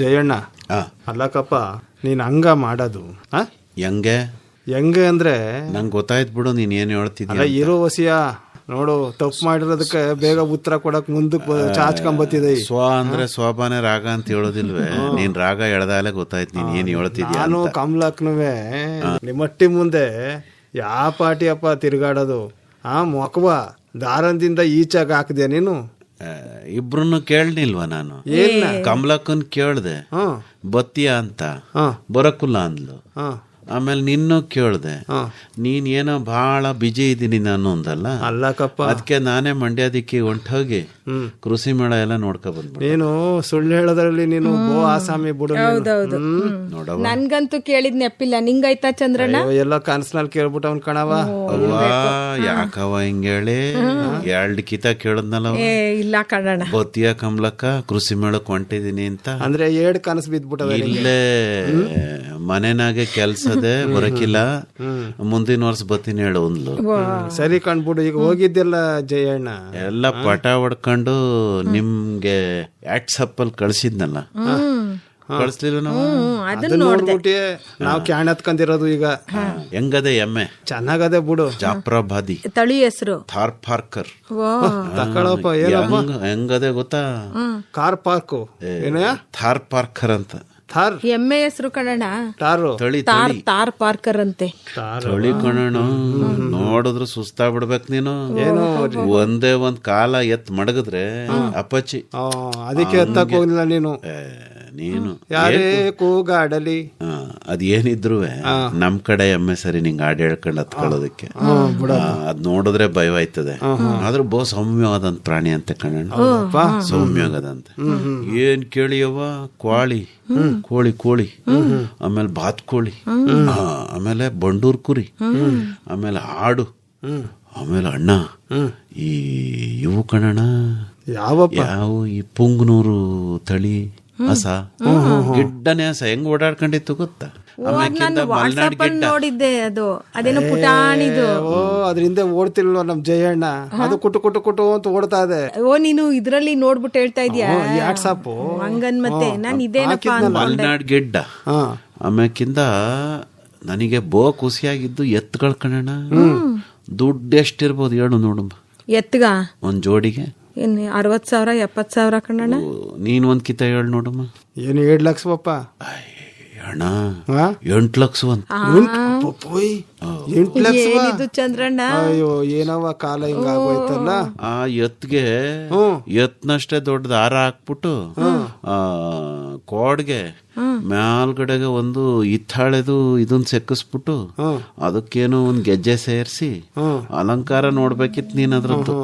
ಜಯಣ್ಣ, ಅಲ್ಲಕ್ಕಪ್ಪ ನೀನ್ ಹಂಗ ಮಾಡೋದು ಹೆಂಗೆ ಅಂದ್ರೆ ನಂಗೆ ಗೊತ್ತಾಯ್ತು ಬಿಡು, ನೀನ್ ಏನ್ ಹೇಳ್ತಿದ್ಯ. ಇರೋ ವಸಿಯ ನೋಡು, ತಪ್ಪು ಮಾಡಿರೋದಕ್ಕೆ ಬೇಗ ಉತ್ತರ ಕೊಡಕ್ ಮುಂದಕ್ಕೆ ಚಾಚ್ಕೊಂಬತ್ತಿದೆ. ಸ್ವ ಅಂದ್ರೆ ಸ್ವಬಾನೆ ರಾಗ ಅಂತ ಹೇಳೋದಿಲ್ವೇ? ನೀನ್ ರಾಗ ಎಳ್ದಾಲೆ ಗೊತ್ತಾಯ್ತು ನೀನ್ ಏನ್ ಹೇಳ್ತಿದ್ಯಾ. ನಾನು ಕಮಲಕ್ನುವೆ ನಿಮ್ಮಟ್ಟಿ ಮುಂದೆ ಯಾವ ಪಾಟಿ ಅಪ್ಪ ತಿರ್ಗಾಡೋದು? ಮೊಕವ ದಾರಂದಿಂದ ಈಚಾಗ ಹಾಕಿದೆ ನೀನು. ಇಬ್ರನ್ನು ಕೇಳನಿಲ್ವಾ ನಾನು? ಕಮಲಕ್ಕನ್ ಕೇಳ್ದೆ ಬತ್ತಿಯ ಅಂತ, ಬರಕುಲ್ಲ ಅಂದ್ಲು. ಆಮೇಲೆ ನಿನ್ನೂ ಕೇಳ್ದೆ, ನೀನ್ ಏನೋ ಬಹಳ ಬಿಜಿ ಇದ್ದೀನಿ ನಾನು ಅಂದಲ್ಲ. ಅಲ್ಲಕ್ಕಪ್ಪ, ಅದಕ್ಕೆ ನಾನೇ ಮಂಡ್ಯದಿಕ್ಕಿ ಹೊಂಟೋಗಿ ಕೃಷಿ ಮೇಳ ಎಲ್ಲ ನೋಡ್ಕೊ ಬಂದ್ಬಿಟ್ಟು. ನೀನು ಸುಳ್ಳು ಹೇಳೋದ್ರಲ್ಲಿ ನೀನು ಆಸಾಮಿ ಬಿಡು. ನೋಡವ, ನನ್ಗಂತೂ ಕೇಳಿದ್ ನೆಪ್ಪಿಲ್ಲ. ನಿಂಗಾಯ್ತಾ ಚಂದ್ರಣ್ಣ? ಎಲ್ಲ ಕನ್ಸ್ನಲ್ಲಿ ಕೇಳ್ಬಿಟ್ಟವನ್ ಕಣವ. ಯಾಕವ ಹಿಂಗೇಳಿ 2 ಕಿತ ಕೇಳದ್ನಲ್ಲ. ಇಲ್ಲ ಕಣಣ್ಣ, ಬತ್ತಿಯ ಕಮಲಕ್ಕ ಕೃಷಿ ಮೇಳಕ್ ಹೊಂಟಿದೀನಿ ಅಂತ ಅಂದ್ರೆ 2 ಕನಸು ಬಿದ್ಬಿಟ್ಟವ. ಇಲ್ಲೇ ಮನೆನಾಗೆ ಕೆಲ್ಸದೆ ಬರಕಿಲ್ಲ, ಮುಂದಿನ ವರ್ಷ ಬತ್ತೀನಿ ಹೇಳು ಅಂದ್ಲು. ಸರಿ ಕಣ್ಬಿಡು. ಈಗ ಹೋಗಿದ್ದೆಲ್ಲ ಜಯಣ್ಣ ಎಲ್ಲ ಪಟ ಹೊಡ್ಕೊಂಡು ನಿಮ್ಗೆ ವಾಟ್ಸಪ್ ಅಲ್ಲಿ ಕಳ್ಸಿದ್ನಲ್ಲ, ಕಳಿಸ್ಲಿಲ್ಲ ನಾವು? ನಾವು ಕ್ಯಾನ್ ಹತ್ಕೊಂಡಿರೋದು. ಈಗ ಹೆಂಗದೆ ಎಮ್ಮೆ? ಚೆನ್ನಾಗದೆ ಬಿಡು. ಜಾಫ್ರಾಬಾದಿ ತಳಿ ಹೆಸರು ಥಾರ್ ಪಾರ್ಕರ್. ತಕೊಳಪ್ಪ. ಹೆಂಗದೆ ಗೊತ್ತಾ? ಕಾರ್ ಪಾರ್ಕು ಥಾರ್ ಪಾರ್ಕರ್ ಅಂತ. ಥಾರ್ ಎಮ್ಮೆ ಹೆಸರು ಕಣಣ್ಣ. ತಾರು ತಳಿ ತಾರ್ ಪಾರ್ಕರ್ ಅಂತೆ. ತಳಿ ಕಣಣ. ನೋಡಿದ್ರು ಸುಸ್ತಾಗ್ಬಿಡ್ಬೇಕು ನೀನು. ಒಂದೇ ಒಂದ್ ಕಾಲ ಎತ್ ಮಡಗಿದ್ರೆ ಅಪ್ಪಚ್ಚಿ. ಅದಕ್ಕೆ ಎತ್ತಕ್ ಹೋಗಿಲ್ಲ ನೀನು. ನೀನು ಯಾರೇ ಕೂಗಾಡಲಿ ಅದೇನಿದ್ರು ನಮ್ ಕಡೆ ಎಮ್ಮೆ ಸರಿ ನಿಂಗೆ ಹಾಡು ಹೇಳ್ಕೊಂಡು ಹತ್ಕೊಳ್ಳೋದಕ್ಕೆ ಅದ್ ನೋಡಿದ್ರೆ ಭಯವಾಯ್ತದೆ. ಆದ್ರೂ ಬಹು ಸೌಮ್ಯವಾದಂತ ಪ್ರಾಣಿ ಅಂತ ಕಣಣ್ಣ. ಸೌಮ್ಯವಾಗದಂತೆ. ಏನ್ ಕೇಳಿಯವ? ಕೋಳಿ ಕೋಳಿ, ಆಮೇಲೆ ಬಾತ್ಕೋಳಿ, ಆಮೇಲೆ ಬಂಡೂರ್ ಕುರಿ, ಆಮೇಲೆ ಆಡು, ಆಮೇಲೆ ಅಣ್ಣ, ಈ ಇವು ಕಣಣ್ಣ ಯಾವ ಈ ಪುಂಗನೂರು ತಳಿ ಹಸ, ಗಿಡ್ಡನೆ ಹಸ ಹೆಂಗ್ ಓಡಾಡ್ಕೊಂಡಿತ್ತು ಗೊತ್ತಾ? ನೋಡಿದ್ದೆ ಅದು. ಅದೇನೋ ಪುಟಾಣಿದು. ಅದ್ರಿಂದ ಓಡ್ತಿಲ್ವ ನಮ್ ಜಯಣ್ಣ? ಅದು ಕುಟು ಕುಟು ಕುಟು ಅಂತ ಓಡ್ತಾ ಇದೆ. ನೀನು ಇದ್ರಲ್ಲಿ ನೋಡ್ಬಿಟ್ಟು ಹೇಳ್ತಾ ಇದೀಯಾ? ವಾಟ್ಸಾಪ್ ಹಂಗನ್ ಮತ್ತೆ ನಾನು ಇದೇನಪ್ಪ ಮಲ್ನಾಡ್ ಗಿಡ್ಡ. ಆಮ್ಯಾಕಿಂದ ನನಗೆ ಖುಷಿಯಾಗಿದ್ದು ಎತ್ತುಗಳ ಕಣಣ್ಣ. ದುಡ್ಡು ಎಷ್ಟಿರ್ಬೋದು ಹೇಳು ನೋಡಮ್ಮ ಎತ್ಗ ಒಂದ್ ಜೋಡಿಗೆ? 60,000 70,000 ಕಣಣ್ಣ. ನೀನ್ ಒಂದ್ ಕಿತ ಹೇಳು ನೋಡಮ್ಮ. ಏನು 7 ಲಕ್ಷವಪ್ಪ ಅಣ್ಣ? 8 ಲಕ್ಷ ಅಂತ. 8 ಲಕ್ಷ ಚಂದ್ರಣ್ಣ? ಅಯ್ಯೋ ಏನವ ಕಾಲ ಹಿಂಗ ಆಗೋಯ್ತಲ್ಲ. ಆ ಎತ್ಗೆ ಎತ್ನಷ್ಟೇ ದೊಡ್ಡದ ಹಾರ ಹಾಕ್ಬಿಟ್ಟು ಕೋಡ್ಗೆ ಮ್ಯಾಲ್ಗಡೆಗೆ ಒಂದು ಇತ್ತಾಳೆದು ಇದನ್ ಸೆಕ್ಕಿಸ್ಬಿಟ್ಟು ಅದಕ್ಕೇನೋ ಒಂದ್ ಗೆಜ್ಜೆ ಸೇರಿಸಿ ಅಲಂಕಾರ ನೋಡ್ಬೇಕಿತ್ತು ನೀನ್. ಅದ್ರದ್ದು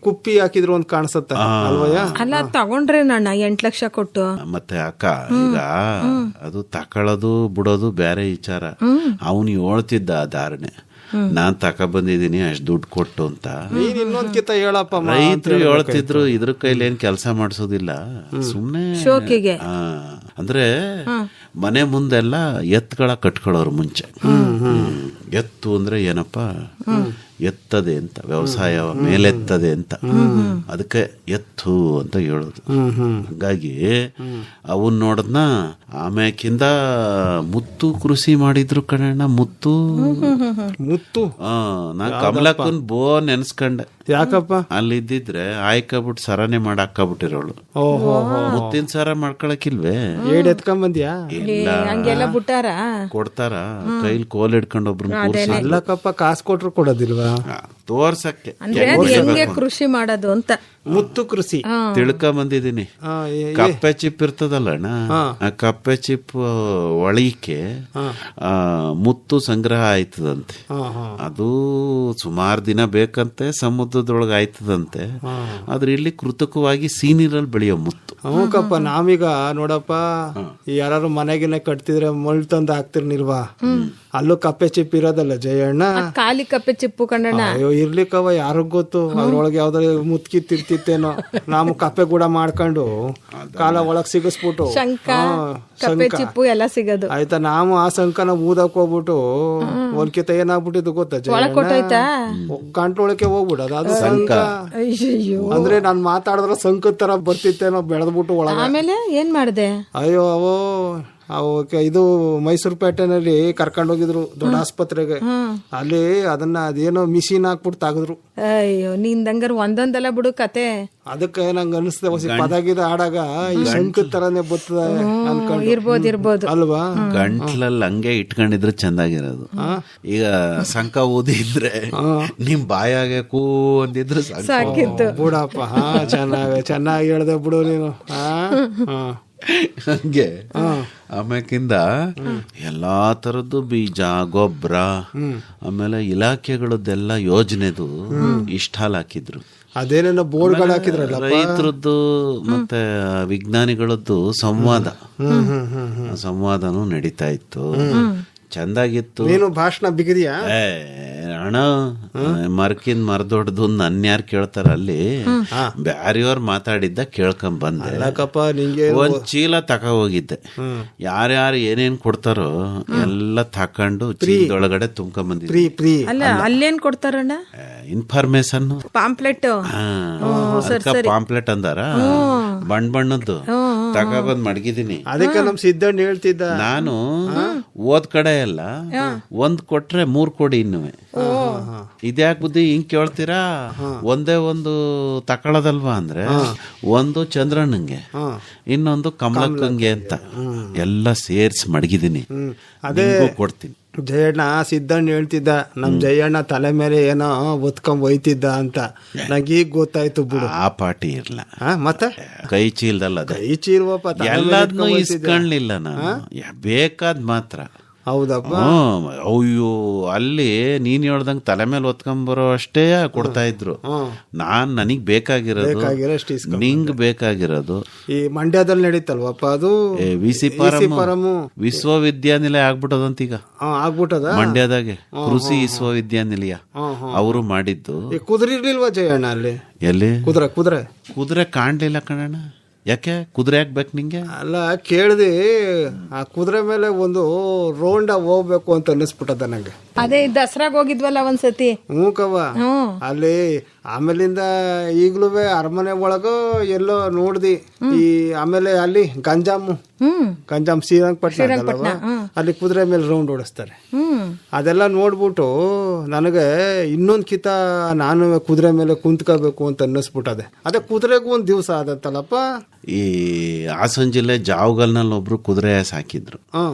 ಕುಪ್ಪಿ ಹಾಕಿದ್ರು ಒಂದ್ ಕಾಣಿಸುತ್ತ ಅಲ್ವಯ್ಯ? ಅಲ್ಲ ತಗೊಂಡ್ರೆ ನಾನು 8 ಲಕ್ಷ ಕೊಟ್ಟು. ಮತ್ತೆ ಅಕ್ಕ, ಈಗ ಅದು ತಕೊಳ್ಳೋದು ಬಿಡೋದು ಬೇರೆ ವಿಚಾರ. ಅವನು ಹೇಳ್ತಿದ್ದ ಧಾರಣೆ, ನಾನ್ ಬಂದಿದ್ದೀನಿ ಅಷ್ಟ್ ದುಡ್ಡು ಕೊಟ್ಟು ಅಂತ. ಇನ್ನೊಂದ್ಕಿತ ಹೇಳಪ್ಪ. ರೈತರು ಹೇಳ್ತಿದ್ರು ಇದ್ರ ಕೈಲಿ ಏನ್ ಕೆಲಸ ಮಾಡಿಸೋದಿಲ್ಲ, ಸುಮ್ನೆ ಶೋಕಿಗೆ. ಅಂದ್ರೆ ಮನೆ ಮುಂದೆಲ್ಲ ಎತ್ತುಗಳ ಕಟ್ಕೊಳ್ಳೋರು ಮುಂಚೆ. ಎತ್ತು ಅಂದ್ರೆ ಏನಪ್ಪ? ಎತ್ತದೆ ಅಂತ, ವ್ಯವಸಾಯ ಮೇಲೆತ್ತದೆ ಅಂತ, ಅದಕ್ಕೆ ಎತ್ತು ಅಂತ ಹೇಳೋದು. ಹಾಗಾಗಿ ಅವನ್ ನೋಡದ್ನ. ಆಮ್ಯಾಕಿಂದ ಮುತ್ತು ಕೃಷಿ ಮಾಡಿದ್ರು ಕಣಣ್ಣ. ಮುತ್ತು ನಾ ಕಮಲಕ್ಕನ್ ನೆನ್ಸ್ಕೊಂಡೆ. ಯಾಕಪ್ಪ? ಅಲ್ಲಿದ್ದಿದ್ರೆ ಆಯ್ಕಬಿಟ್ಟು ಸರನೆ ಮಾಡಿ ಹಾಕಬಿಟ್ಟಿರೋಳು. ಮುತ್ತಿನ ಸರ ಮಾಡ್ಕೊಳಕಿಲ್ವೇ? ಎತ್ಕೊಂಬಂದ್ಯಾ? ಇಲ್ಲ, ಹಂಗೆಲ್ಲ ಬಿಟ್ಟಾರ ಕೊಡ್ತಾರ. ಕೈಲಿ ಕೋಲ್ ಹಿಡ್ಕೊಂಡು ಒಬ್ರು. ಅಲ್ಲಕ್ಕಪ್ಪ, ಕಾಸು ಕೊಟ್ರು ಕೊಡೋದಿಲ್ವಾ? ತೋರ್ಸಕ್ಕೆ ಹೆಂಗೆ ಕೃಷಿ ಮಾಡೋದು ಅಂತ. ಮುತ್ತು ಕೃಷಿ ತಿಳ್ಕ ಬಂದಿದ್ದೀನಿ. ಕಪ್ಪೆ ಚಿಪ್ ಇರ್ತದಲ್ಲ ಅಣ್ಣ, ಆ ಕಪ್ಪೆ ಚಿಪ್ ಒಳಕ್ಕೆ ಮುತ್ತು ಸಂಗ್ರಹ ಆಯ್ತದಂತೆ. ಅದು ಸುಮಾರು ದಿನ ಬೇಕಂತೆ, ಸಮುದ್ರದೊಳಗೆ ಆಯ್ತದಂತೆ. ಆದ್ರೆ ಇಲ್ಲಿ ಕೃತಕವಾಗಿ ಸೀನಿರಲ್ಲಿ ಬೆಳೆಯೋ ಮುತ್ತು. ಹ್ಞೂಕಪ್ಪ, ನಾವೀಗ ನೋಡಪ್ಪ, ಯಾರು ಮನೆಗಿನ ಕಟ್ತಿದ್ರೆ ಮಳ್ ತಂದು ಹಾಕ್ತಿರ್ನಿಲ್ವಾ? ಅಲ್ಲೂ ಕಪ್ಪೆ ಚಿಪ್ ಇರೋದಲ್ಲ ಜಯಣ್ಣ? ಖಾಲಿ ಕಪ್ಪೆ ಚಿಪ್ಪು ಕಣ್ಣಣ್ಣ. ಅಯ್ಯೋ ಇರ್ಲಿಕ್ಕವ, ಯಾರಿಗ್ ಗೊತ್ತು? ಅದ್ರೊಳಗೆ ಯಾವ್ದಾರ ಮುತ್ಕಿತ್ತಿರ್ತಿ ಬರ್ತಿತ್ತೇನೋ ನಾವು ಕಪ್ಪೆ ಕೂಡ ಮಾಡ್ಕೊಂಡು ಕಾಲ ಒಳಗ್ ಸಿಗಿಸ್ಬಿಟ್ಟು ಶಂಕ ಕಪ್ಪೆ ಚಿಪ್ಪು ಎಲ್ಲ ಸಿಗೋದು. ಆಯ್ತಾ, ನಾವು ಆ ಸಂಕನ ಊದಕ್ ಹೋಗ್ಬಿಟ್ಟು ಒಂದ್ಕಿತ ಏನಾಗ್ಬಿಟ್ಟಿದ್ದು ಗೊತ್ತಾ, ಕೊಟ್ಟೋಯ್ತಾ ಗಂಟ್ಲೊಳಕ್ಕೆ ಹೋಗ್ಬಿಡೋದು ಅದು ಸಂಕ. ಅಯ್ಯಯ್ಯೋ, ಅಂದ್ರೆ ನಾನ್ ಮಾತಾಡಿದ್ರೆ ಸಂಕದ ತರ ಬರ್ತಿತ್ತೇನೋ ಬೆಳೆದ್ಬಿಟ್ಟು ಒಳಗೆ. ಆಮೇಲೆ ಏನ್ ಮಾಡ್ದೆ? ಅಯ್ಯೋ ಇದು ಮೈಸೂರು ಪೇಟೆನಲ್ಲಿ ಕರ್ಕೊಂಡು ಹೋಗಿದ್ರು ದೊಡ್ಡ ಆಸ್ಪತ್ರೆಗೆ. ಅಲ್ಲಿ ಅದನ್ನ ಅದೇನೋ ಮಿಷಿನ್ ಹಾಕ್ಬಿಟ್ಟು ತೆಗೆದ್ರು. ಅಯ್ಯೋ, ನಿಂದಂಗಾರ ಒಂದೊಂದೆಲ್ಲ ಬಿಡು ಕತೆ. ಅದಕ್ಕೆ ನಂಗೆ ಅನಿಸ್ತದೆ ಹೊಸ ಪದಗಿದ ಆಡಾಗ ಈ ಶಂಕದ ತರನೇ ಬರ್ತದ ಅನ್ಕೊಂಡು. ಇರ್ಬೋದು ಅಲ್ವಾ? ಗಂಟ್ಲಲ್ಲಿ ಹಂಗೆ ಇಟ್ಕೊಂಡಿದ್ರೆ ಚಂದಾಗಿರೋದು. ಈಗ ಸಂಕ ಊದಿದ್ರೆ ನಿಮ್ ಬಾಯಾಗೆ ಕೂ ಅಂದಿದ್ರೆ ಸಾಕಿತ್ತು. ಬಿಡಪ್ಪ, ಚೆನ್ನಾಗಿ ಹೇಳ್ದೆ ಬಿಡು ನೀನು. ಹಂಗೆ ಆಮ್ಯಾಕಿಂದ ಎಲ್ಲಾ ತರದ್ದು ಬೀಜ, ಗೊಬ್ಬರ, ಆಮೇಲೆ ಇಲಾಖೆಗಳದ್ದೆಲ್ಲ ಯೋಜನೆದು ಇಷ್ಟಾಲ್ ಹಾಕಿದ್ರು. ಅದೇನೇನೋ ಬೋರ್ಡ್ಗಳು ಹಾಕಿದ್ರಲ್ಲ, ರೈತರದ್ದು ಮತ್ತೆ ವಿಜ್ಞಾನಿಗಳದ್ದು ಸಂವಾದನೂ ನಡೀತಾ ಇತ್ತು. ಚಂದಾಗಿತ್ತು. ನೀನು ಭಾಷಣ ಬಿಗಿದಿಯಾ? ಅಣ್ಣ ಮರಕಿಂದ ಮರದೊಡ್ದು ನನ್ಯಾರು ಕೇಳ್ತಾರ, ಅಲ್ಲಿ ಬ್ಯಾರಿಯವ್ರು ಮಾತಾಡಿದ್ದ ಕೇಳ್ಕೊಂಡ್ ಬಂದೆ. ಒಂದ್ ಚೀಲ ತಕ ಹೋಗಿದ್ದೆ. ಯಾರ್ಯಾರು ಏನೇನ್ ಕೊಡ್ತಾರೋ ಎಲ್ಲ ತಕೊಂಡು ಚೀಲದೊಳಗಡೆ ತುಂಬ್ಕೊಂಡ್ ಬಂದಿದ್ದೆ. ಅಲ್ಲೇನ್ ಕೊಡ್ತಾರಣ್ಣ? Information pamphlet. ಪಾಂಪ್ಲೆಟ್ ಅಂದಾರ, ಬಣ್ಣದ್ದು ತಗೊಬಂದ್ ಮಡಗಿದೀನಿ. ಅದಕ್ಕೆ ನಮ್ ಸಿದ್ದಣ್ಣ ಹೇಳ್ತಿದ್ದ, ನಾನು ಓದ್ ಕಡೆ ಎಲ್ಲ ಒಂದ್ ಕೊಟ್ರೆ 3 ಕೊಡಿ ಇನ್ನುವೆ. ಇದ್ಯಾಕ್ ಬುದ್ಧಿ ಹಿಂಗ್ ಕೇಳ್ತೀರಾ? ಒಂದೇ ಒಂದು ತಕೊಳ್ಳೋದಲ್ವಾ ಅಂದ್ರೆ, ಒಂದು ಚಂದ್ರಣ್ಣಂಗೆ, ಇನ್ನೊಂದು ಕಮಲಕ್ಕಂಗೆ ಅಂತ ಎಲ್ಲ ಸೇರ್ಸಿ ಮಡಗಿದೀನಿ. ಅದೇ ಕೊಡ್ತೀನಿ. ಜಯಣ್ಣ ಸಿದ್ದಣ್ಣ ಹೇಳ್ತಿದ್ದ, ನಮ್ ಜಯಣ್ಣ ತಲೆ ಮೇಲೆ ಏನೋ ಒತ್ಕೊಂಡ್ ಒಯ್ತಿದ್ದ ಅಂತ. ನಂಗೀಗ ಗೊತ್ತಾಯ್ತು ಬಿಡು. ಆ ಪಾಟಿ ಇರ್ಲ ಮತ್ತೆ ಕೈ ಚೀಲ್ದಲ್ಲ, ಕೈ ಚೀಲ್ವಪ್ಪ, ಎಲ್ಲದನ್ನೂ ಇಸ್ಕೊಳ್ಳಿಲ್ಲ ನಾನು, ಬೇಕಾದ್ ಮಾತ್ರ. ಹೌದಪ್ಪ. ಅಯ್ಯೋ, ಅಲ್ಲಿ ನೀನ್ ಹೇಳ್ದಂಗ್ ತಲೆ ಮೇಲೆ ಒತ್ಕೊಂಬರೋ ಅಷ್ಟೇ ಕೊಡ್ತಾ ಇದ್ರು. ನನಗ್ ಬೇಕಾಗಿರೋದು, ನಿಂಗ್ ಬೇಕಾಗಿರೋದು. ಈ ಮಂಡ್ಯದಲ್ಲಿ ನಡೀತಲ್ವಪ್ಪ ಅದು, ವಿಸಿ ಫಾರಂ ವಿಶ್ವವಿದ್ಯಾನಿಲಯ ಆಗ್ಬಿಟ್ಟದಂತ ಈಗ. ಆಗ್ಬಿಟ್ಟದ ಮಂಡ್ಯದಾಗೆ ಕೃಷಿ ವಿಶ್ವವಿದ್ಯಾನಿಲಯ ಅವರು ಮಾಡಿದ್ದು. ಕುದುರೆ ಇರ್ಲಿಲ್ವಾ ಜಯಣ್ಣ ಅಲ್ಲಿ? ಎಲ್ಲಿ ಕುದುರೆ ಕಾಣ್ಲಿಲ್ಲ ಕಣಣ್ಣ. ಯಾಕೆ ಕುದುರೆ ಹಾಕ್ಬೇಕು ನಿಂಗೆ? ಅಲ್ಲ, ಕೇಳ್ದಿ, ಆ ಕುದುರೆ ಮೇಲೆ ಒಂದು ರೌಂಡ್ ಹೋಗ್ಬೇಕು ಅಂತ ಅನ್ನಿಸ್ಬಿಟ್ಟದ ನಂಗೆ. ಅದೇ ದಸರಾಗ ಹೋಗಿದ್ವಲ್ಲ ಒಂದ್ಸತಿ. ಕವ್ವ, ಅಲ್ಲಿ ಆಮೇಲಿಂದ ಈಗ್ಲೂ ಅರಮನೆ ಒಳಗ ಎಲ್ಲೋ ನೋಡ್ದಿ. ಈ ಆಮೇಲೆ ಅಲ್ಲಿ ಗಂಜಾಮ್ ಶ್ರೀರಂಗಪಟ್ಟಣ ಅಲ್ಲಿ ಕುದುರೆ ಮೇಲೆ ರೌಂಡ್ ಓಡಿಸ್ತಾರೆ. ಅದೆಲ್ಲ ನೋಡ್ಬಿಟ್ಟು ನನಗೆ ಇನ್ನೊಂದ್ ಕಿತ ನಾನು ಕುದುರೆ ಮೇಲೆ ಕುಂತ್ಕೋಬೇಕು ಅಂತ ಅನ್ನಿಸ್ಬಿಟ್ಟದೆ. ಅದೇ ಕುದುರೆಗೂ ಒಂದ್ ದಿವಸ ಆದತ್ತಲ್ಲಪ್ಪ. ಈ ಹಾಸನ ಜಿಲ್ಲೆ ಜಾವಗಲ್ನಲ್ಲಿ ಒಬ್ರು ಕುದುರೆ ಸಾಕಿದ್ರು.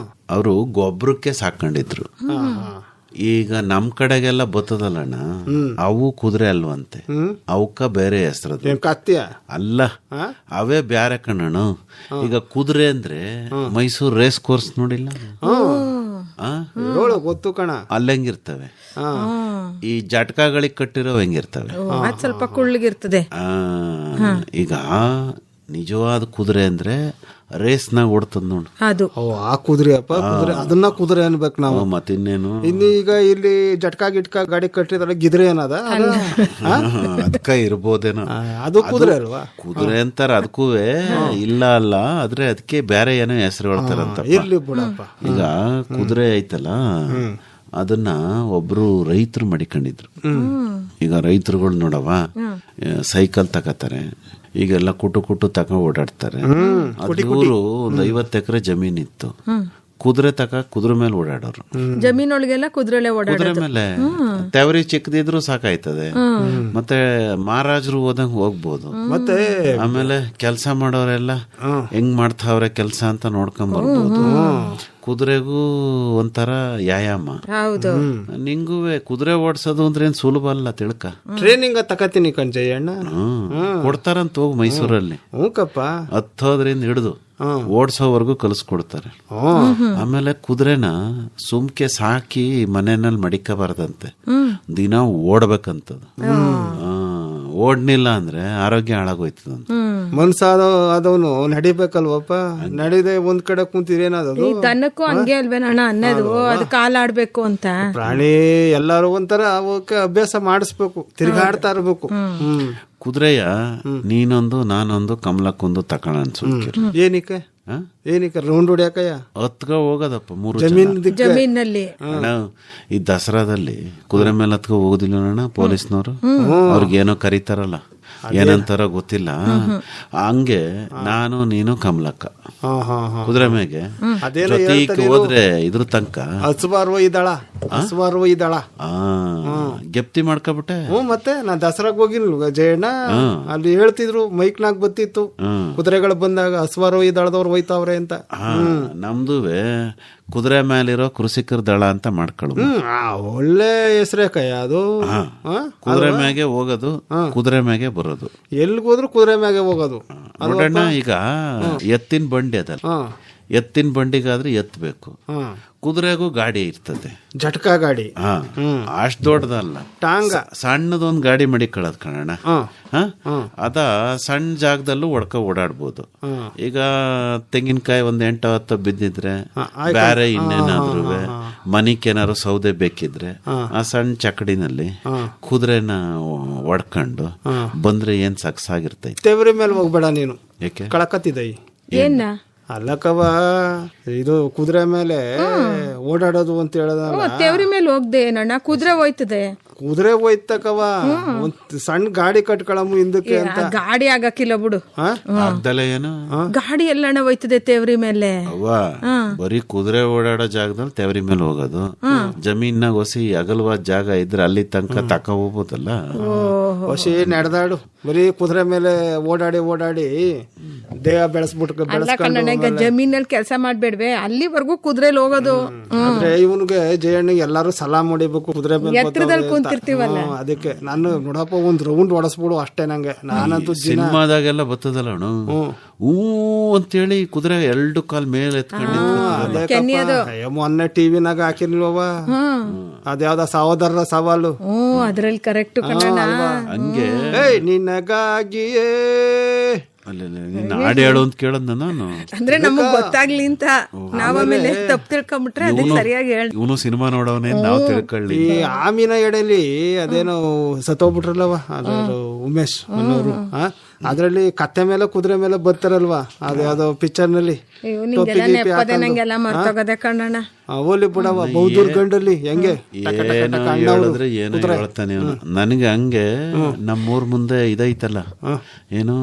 ಅವರು ಗೊಬ್ಬರಕ್ಕೆ ಸಾಕೊಂಡಿದ್ರು. ಈಗ ನಮ್ ಕಡೆಗೆಲ್ಲ ಬರ್ತದಲ್ಲಣ್ಣ, ಅವು ಕುದುರೆ ಅಲ್ವಂತೆ, ಅವಕ್ಕ ಬೇರೆ ಹೆಸರದು. ಅಲ್ಲ, ಅವೇ ಬ್ಯಾರೆ ಕಣ್ಣಣ್ಣ. ಈಗ ಕುದುರೆ ಅಂದ್ರೆ ಮೈಸೂರು ರೇಸ್ ಕೋರ್ಸ್ ನೋಡಿಲ್ಲ? ಗೊತ್ತು ಕಣ. ಅಲ್ಲಿ ಹೆಂಗಿರ್ತವೆ, ಈ ಜಟ್ಕಾಗಳಿಗೆ ಕಟ್ಟಿರೋ ಹೆಂಗಿರ್ತವೆ, ಸ್ವಲ್ಪ ಕುಳ್ಳಗಿರ್ತದೆ. ಈಗ ನಿಜವಾದ ಕುದುರೆ ಅಂದ್ರೆ ರೇಸ್ನಾಗ ಓಡ್ತದ ನೋಡು, ಅದು ಆ ಕುದುರೆ ಅಪ್ಪ. ಕುದುರೆ ಅದನ್ನ ಕುದುರೆ ಅನ್ಬೇಕು ನಾವು. ಮತ್ತಿನ್ನೇನು? ಈಗ ಇಲ್ಲಿ ಜಟ್ಕಾ ಗಿಟ್ಕಾ ಗಾಡಿ ಕಟ್ಟಿದ್ರೆ ಗಿದ್ರೆ ಏನದ, ಅದಕ್ಕ ಇರ್ಬೋದೇನೋ. ಅದು ಕುದುರೆ ಅಲ್ವಾ? ಕುದುರೆ ಅಂತಾರ ಅದಕ್ಕೂ. ಇಲ್ಲ ಅಲ್ಲ, ಆದ್ರೆ ಅದಕ್ಕೆ ಬೇರೆ ಏನೋ ಹೆಸರು ಹೇಳ್ತಾರಂತ. ಇರ್ಲಿ ಬಿಡಪ್ಪ. ಈಗ ಕುದುರೆ ಐತಲ್ಲ, ಅದನ್ನ ಒಬ್ರು ರೈತರು ಮಡಿಕೊಂಡಿದ್ರು. ಈಗ ರೈತರುಗಳು ನೋಡವ ಸೈಕಲ್ ತಗೋತಾರೆ, ಈಗೆಲ್ಲ ಕುಟು ತಕ ಓಡಾಡ್ತಾರೆ. ಅದ್ರೂರು ಒಂದ್ 50 ಎಕರೆ ಜಮೀನಿತ್ತು. ಕುದುರೆ ಕುದುರೆ ಮೇಲೆ ಓಡಾಡೋರು. ಜಮೀನೊಳಗೆಲ್ಲ ಕುದುರೆ ಮೇಲೆ ತೆವರಿ ಚಿಕ್ಕದಿದ್ರು ಸಾಕಾಯ್ತದೆ. ಮತ್ತೆ ಮಹಾರಾಜರು ಹೋದಂಗ್ ಹೋಗ್ಬೋದು. ಮತ್ತೆ ಆಮೇಲೆ ಕೆಲಸ ಮಾಡೋರೆಲ್ಲ ಹೆಂಗ್ ಮಾಡ್ತಾವ್ರೆ ಕೆಲಸ ಅಂತ ನೋಡ್ಕೊಂಡ್ ಬರ್ಬೋದು. ಕುದುರೆಗೂ ಒಂಥರ ವ್ಯಾಯಾಮ. ನಿಂಗುವೆ ಕುದುರೆ ಓಡಿಸೋದು ಅಂದ್ರೆ ಏನ್ ಸುಲಭ ಅಲ್ಲ, ತಿಳ್ಕ. ಟ್ರೈನಿಂಗ್ ತಕತೀನಿ ಕಣ್ಜಯ್ಯಣ್ಣ, ಕೊಡ್ತಾರಂತ ಹೋಗಿ ಮೈಸೂರಲ್ಲಿ. ಹತ್ತೋದ್ರಿಂದ ಹಿಡಿದು ಓಡ್ಸೋವರೆಗೂ ಕಲಿಸ್ಕೊಡ್ತಾರೆ. ಆಮೇಲೆ ಕುದುರೆನ ಸುಮ್ಕೆ ಸಾಕಿ ಮನೆಯಲ್ಲಿ ಮಡಿಕಬಾರ್ದಂತೆ, ದಿನ ಓಡ್ಬೇಕಂತದ. ಓಡ್ನಿಲ್ಲ ಅಂದ್ರೆ ಆರೋಗ್ಯ ಹಾಳಾಗೋಯ್ತದಂತ. ಮನ್ಸಾದವನು ನಡಿಬೇಕಲ್ವಪ್ಪ, ನಡಿದೆ ಒಂದ್ ಕಡೆ ಕುಂತಿರೇನದು. ದನಕ್ಕೂ ಹಂಗೆ ಅಲ್ವೇನಣ್ಣ ಅನ್ನೋದು, ಅದು ಕಾಲಾಡ್ಬೇಕು ಅಂತ. ಪ್ರಾಣಿ ಎಲ್ಲಾರು ಒಂಥರ ಅವಕ್ಕೆ ಅಭ್ಯಾಸ ಮಾಡಿಸ್ಬೇಕು, ತಿರ್ಗಾಡ್ತಾ ಇರ್ಬೇಕು. ಕುದುರೆಯ ನೀನೊಂದು ನಾನೊಂದು ಕಮಲಕ್ಕೊಂದು ತಕಣ ಅನ್ಸುತ್ತೆ. ಏನಕ್ಕೆ ರೌಂಡ್ ಹೊಡ್ಯಾಕಯ್ಯ ಹತ್ಕ ಹೋಗೋದಪ್ಪ 3 ಜಮೀನಲ್ಲಿ. ಅಣ್ಣ ಈ ದಸರಾದಲ್ಲಿ ಕುದುರೆ ಮೇಲೆ ಹತ್ಕ ಹೋಗುದಿಲ್ಲ ಅಣ್ಣ ಪೊಲೀಸ್ನವರು. ಅವ್ರಿಗೇನೋ ಕರೀತಾರಲ್ಲ, ಏನಂತಾರ ಗೊತ್ತಿಲ್ಲ. ಹಂಗೆ ನಾನು ನೀನು ಕಮಲಕ್ಕ ಕುದುರೆ ಮೇಗೆ ಜೊತೆಗೆ ಹೋದ್ರೆ ಇದ್ರ ತನಕ ಹಸುವಾರುವ ಇದ್ದಾಳ ಗೆಪ್ತಿ ಮಾಡ್ಕೊಬಿಟ್ಟೆ. ಮತ್ತೆ ನಾ ದಸರಾಗ್ ಹೋಗಿಲ್ವ ಜಯಣ್ಣ, ಅಲ್ಲಿ ಹೇಳ್ತಿದ್ರು ಮೈಕ್ನಾಗ್ ಬತ್ತಿತ್ತು ಕುದುರೆಗಳು ಬಂದಾಗ ಹಸುವಾರುವ ಇದ್ದಾಳದವ್ರು ಹೋಯ್ತಾವ್ರೆ ಅಂತ. ನಮ್ದುವೆ ಕುದುರೆ ಮೇಲಿರೋ ಕೃಷಿಕರ ದಳ ಅಂತ ಮಾಡ್ಕೊಳ್ಳು. ಒಳ್ಳೆ ಹೆಸರೇ ಕಯ್ಯ ಅದು. ಕುದುರೆ ಮ್ಯಾಗೆ ಹೋಗೋದು, ಕುದುರೆ ಮ್ಯಾಗೆ ಬರೋದು, ಎಲ್ಗೋದ್ರು ಕುದುರೆ ಮ್ಯಾಗೆ ಹೋಗೋದು. ನೋಡೋಣ ಈಗ ಎತ್ತಿನ ಬಂಡಿ ಅದಲ್ಲ, ಎತ್ತಿನ ಬಂಡಿಗಾದ್ರೆ ಎತ್ತಬೇಕು, ಕುದುರೆಗೂ ಗಾಡಿ ಇರ್ತದೆ, ಜಟ್ಕಾ ಗಾಡಿ. ಅಷ್ಟ್ ದೊಡ್ಡದಲ್ಲ, ಟಾಂಗ ಸಣ್ಣದೊಂದ್ ಗಾಡಿ ಮಡಿಕೊಳ್ಳೋದ್ ಕಣಣ್ಣ. ಅದ ಸಣ್ಣ ಜಾಗದಲ್ಲೂ ಓಡಾಡ್ಬೋದು. ಈಗ ತೆಂಗಿನಕಾಯಿ ಒಂದ್ 8-10 ಬಿದ್ದಿದ್ರೆ, ಬೇರೆ ಇನ್ನೇನಾದ್ರು ಮನಿಕೇನಾದ್ರು ಸೌದೆ ಬೇಕಿದ್ರೆ ಆ ಸಣ್ಣ ಚಕಡಿನಲ್ಲಿ ಕುದುರೆನ ಒಡ್ಕೊಂಡು ಬಂದ್ರೆ ಏನ್ ಸಕ್ಸಾಗಿರ್ತೈತಿ. ತೆವರಿ ಮೇಲೆ ಹೋಗ್ಬೇಡ ನೀನು, ಯಾಕೆ ಕಳಕತ್ತಿದೈ ಏನ ಅಲ್ಲಕ್ಕವ, ಇದು ಕುದುರೆ ಮೇಲೆ ಓಡಾಡೋದು ಅಂತ ಹೇಳೋದಲ್ಲ. ತೆವ್ರಿ ಮೇಲೆ ಹೋಗ್ದೆ ಏನಣ್ಣ, ಕುದುರೆ ಹೋಯ್ತದೆ. ಕುದುರೆ ಹೋಯ್ತಕವ, ಒಂದ್ ಸಣ್ಣ ಗಾಡಿ ಕಟ್ಕೊಳಮು ಹಿಂದಕ್ಕೆ ಅಂತ. ಗಾಡಿ ಆಗಕ್ಕಿಲ್ಲ ಬಿಡು, ಏನು ಗಾಡಿ ಎಲ್ಲಣ್ಣ ಹೋಯ್ತದೆ ತೆವ್ರಿ ಮೇಲೆ. ಅವ್ವ ಬರೀ ಕುದುರೆ ಓಡಾಡೋ ಜಾಗದಲ್ಲಿ ತೆವರಿ ಮೇಲೆ ಹೋಗೋದು. ಜಮೀನಾಗ ಹೊಸಿ ಅಗಲವಾದ ಜಾಗ ಇದ್ರೆ ಅಲ್ಲಿ ತನಕ ತಕ ಹೋಗ್ಬೋದಲ್ಲ. ಹೊಸಿ ನಡೆದಾಡು, ಬರೀ ಕುದುರೆ ಮೇಲೆ ಓಡಾಡಿ ದೇಹ ಬೆಳೆಸ್ಬಿಟ್ಟು ಈಗ ಜಮೀನಲ್ಲಿ ಕೆಲಸ ಮಾಡ್ಬೇಡ್ವೆ, ಅಲ್ಲಿವರೆಗೂ ಕುದುರೆಲಿ ಹೋಗೋದು. ಅಂದ್ರೆ ಇವನ್ಗೆ ಜಯಣ್ಣಿಗೆ ಎಲ್ಲಾರು ಸಲಾಮ್ ಹೊಡಿಬೇಕು ಕುದುರೆ ಮೇಲೆ ಕುಂತಿರ್ತೀವಲ್ಲ. ಅದಕ್ಕೆ ನಾನು ನೋಡಪ್ಪ ಒಂದ್ ರೌಂಡ್ ಹೊಡಸ್ಬಿಡು ಅಷ್ಟೇ ನಂಗೆ. ನಾನಂತೂ ಸಿನಿಮಾದಾಗೆಲ್ಲ ಬರ್ತದಲ್ಲ ಅಣ್ಣ, ಹೂ ಅಂತೇಳಿ ಕುದುರೆ 2 ಕಾಲ್ ಮೇಲೆ ಎತ್ಕೊಂಡು. ಮೊನ್ನೆ ಟಿವಿನಾಗ ಹಾಕಿರ್ಲಿಲ್ವ ಅದ್ಯಾವ್ದ ಸಹೋದರರ ಸವಾಲು, ಅದ್ರಲ್ಲಿ ಕರೆಕ್ಟ್ ಹಂಗೆ ನಿನಗಾಗಿಯೇ ಹಾಡು ಹೇಳು ಅಂತ ಕೇಳದ್ ನಾನು. ಅಂದ್ರೆ ನಮಗ್ ಗೊತ್ತಾಗ್ಲಿ ಅಂತ ನಾವ್ ಆಮೇಲೆ ತಪ್ಪು ತಿಳ್ಕೊಂಡ್ಬಿಟ್ರೆ ಅದಕ್ಕೆ ಸರಿಯಾಗಿ ಹೇಳಿ. ಇವನು ಸಿನಿಮಾ ನೋಡವನೇ ನಾವು ತಿಳ್ಕೊಳ್ಳಿ. ಈ ಆಮಿನ ಎಡೆಲಿ ಅದೇನೋ ಸತ್ತೋಗ್ಬಿಟ್ರಲ್ಲವ ಅದು ಉಮೇಶ್ ಅನ್ನೋರು, ಅದ್ರಲ್ಲಿ ಕತ್ತೆ ಮೇಲೆ ಕುದುರೆ ಮೇಲೆ ಬರ್ತಾರಲ್ವಾ, ಅದ್ಯಾವ್ದೋ ಪಿಕ್ಚರ್ ನಲ್ಲಿ. ನಂಗೆಲ್ಲ ಮರ್ತೋಗದೆ ಕಣ್ಣಣ್ಣ. ಅವಲ್ಲಿ ಬಿಡವ ಬೌದ್ಧೂರ್ ಗಂಡಲ್ಲಿ ಹೆಂಗೆ ಹೇಳಿದ್ರೆ ಏನು ಹೇಳ್ತಾನೆ ನನಗೆ. ಹಂಗೆ ನಮ್ಮೂರ್ ಮುಂದೆ ಇದೈತಲ್ಲ, ಏನು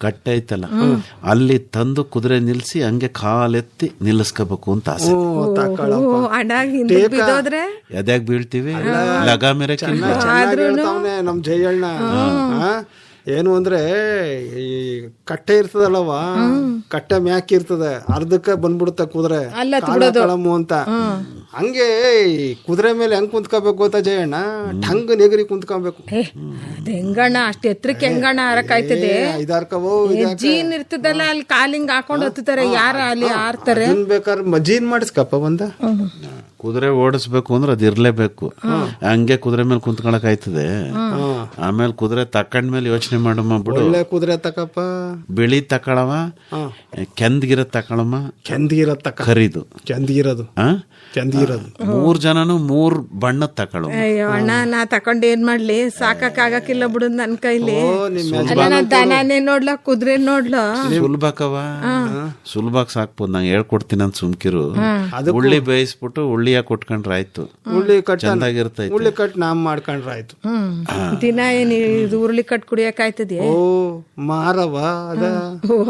ಕಟ್ಟೆ ಐತಲ್ಲ, ಅಲ್ಲಿ ತಂದು ಕುದುರೆ ನಿಲ್ಸಿ ಹಂಗೆ ಕಾಲೆತ್ತಿ ನಿಲ್ಲಿಸ್ಕೋಬೇಕು ಅಂತ ಆಸೆ. ಎದ್ಯಾಗ ಬೀಳ್ತೀವಿ ಲಗ ಮೇರೆ ನಮ್ ಜಯಣ್ಣ. ಏನು ಅಂದ್ರೆ ಈ ಕಟ್ಟೆ ಇರ್ತದಲ್ಲವ, ಕಟ್ಟೆ ಮ್ಯಾಕ್ ಇರ್ತದೆ, ಅರ್ಧಕ್ಕೆ ಬಂದ್ಬಿಡುತ್ತೆ ಕುದುರೆ ಕಳಮು ಅಂತ. ಹಂಗೆ ಕುದುರೆ ಮೇಲೆ ಹೆಂಗ್ ಕುಂತ್ಕೋಬೇಕು ಗೊತ್ತಾ ಜಯಣ್ಣ, ಠಂಗ್ ನೆಗರಿ ಕುಂತ್ಕೋಬೇಕು. ಹೆಂಗಣ್ಣ ಅಷ್ಟ್ ಎತ್ರಕ್ಕೆ ಹೆಂಗಣ್ಣ ಹಾರಕಾಯ್ತದೆ. ಜೀನ್ ಇರ್ತದಲ್ಲ ಅಲ್ಲಿ ಕಾಲಿಂಗ್ ಹಾಕೊಂಡ್ ಹತ್ತಾರೆ, ಯಾರ ಅಲ್ಲಿ ಆರ್ತಾರೆ. ಬೇಕಾದ್ರೆ ಜೀನ್ ಮಾಡಿಸ್ಕಪ್ಪ ಬಂದ. ಕುದುರೆ ಓಡಿಸ್ಬೇಕು ಅಂದ್ರೆ ಅದ್ ಇರ್ಲೇಬೇಕು. ಹಂಗೆ ಕುದುರೆ ಮೇಲೆ ಕುಂತ್ಕೊಳಕ್ ಆಯ್ತದೆ. ಆಮೇಲೆ ಕುದುರೆ ತಕೊಂಡ್ಮೇಲೆ ಯೋಚನೆ ಮಾಡಮ್ಮ ಬಿಡು. ಒಳ್ಳೆ ಕುದುರೆ ತಕಪ್ಪ, ಬಿಳಿ ತಕೊಳವ, ಕೆಂದ್ಗಿರ ತಕೊಳಮ್ಮ, ಕೆಂದ್ಗಿರ ತಕ, ಖರೀದು ಕೆಂದ್ಗಿರೋದು, ಕೆಂದ್ಗಿರೋದು. 3 ಜನನು 3 ಬಣ್ಣದ ತಕೊಳ. ಅಯ್ಯೋ ಅಣ್ಣ, ನಾ ತಕೊಂಡ್ ಏನ್ ಮಾಡ್ಲಿ, ಸಾಕಕ್ ಆಗಕ್ಕಿಲ್ಲ ಬಿಡು ನನ್ ಕೈಲಿ. ದನನೇ ನೋಡ್ಲ ಕುದುರೆ ನೋಡ್ಲ, ಸುಲ್ಭಕವ, ಸುಲ್ಭಕ್ ಸಾಕ್ಬೋದು. ನಂಗೆ ಹೇಳ್ಕೊಡ್ತೀನಿ ಅಂತ ಸುಮ್ಕಿರು. ಉಳ್ಳಿ ಬೇಯಿಸ್ಬಿಟ್ಟು ಉಳ್ಳಿಯ ಕೊಟ್ಕೊಂಡ್ರೆ ಆಯ್ತು, ಉಳ್ಳಿ ಚೆನ್ನಾಗಿರ್ತೈತೆ. ಉಳ್ಳಿ ಕಟ್ ನಾಮ್ ಮಾಡ್ಕೊಂಡ್ರೆ ಆಯ್ತು. ದಿನ ಏನ್ ಉರುಳಿ ಕಟ್ ಕುಡಿಯಕ್ ಆಯ್ತದೆ. ಓ ಮಾರವ